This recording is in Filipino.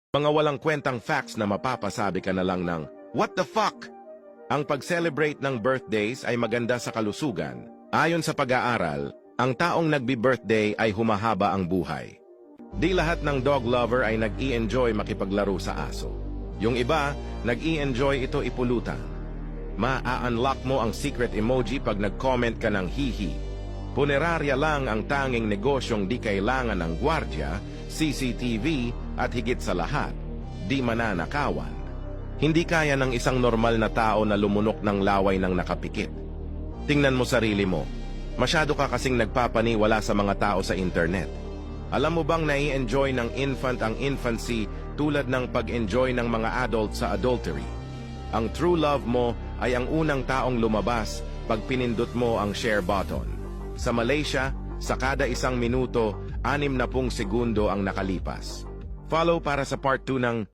Mga walang kwentang facts na mapapasabi ka na lang ng, "What the fuck?" Ang pag-celebrate ng birthdays ay maganda sa kalusugan. Ayon sa pag-aaral, ang taong nagbi-birthday ay humahaba ang buhay. Di lahat ng dog lover ay nag-i-enjoy makipaglaro sa aso. Yung iba, nag-i-enjoy ito ipulutan. Ma-unlock mo ang secret emoji pag nag-comment ka ng hihi. Punerarya lang ang tanging negosyong di kailangan ng gwardya, CCTV at higit sa lahat, di mananakawan. Hindi kaya ng isang normal na tao na lumunok ng laway ng nakapikit. Tingnan mo sarili mo. Masyado ka kasing nagpapaniwala sa mga tao sa internet. Alam mo bang nai-enjoy ng infant ang infancy tulad ng pag-enjoy ng mga adult sa adultery? Ang true love mo ay ang unang taong lumabas pag pinindot mo ang share button. Sa Malaysia, sa kada 1 minuto, 60 segundo ang nakalipas. Follow para sa part 2 ng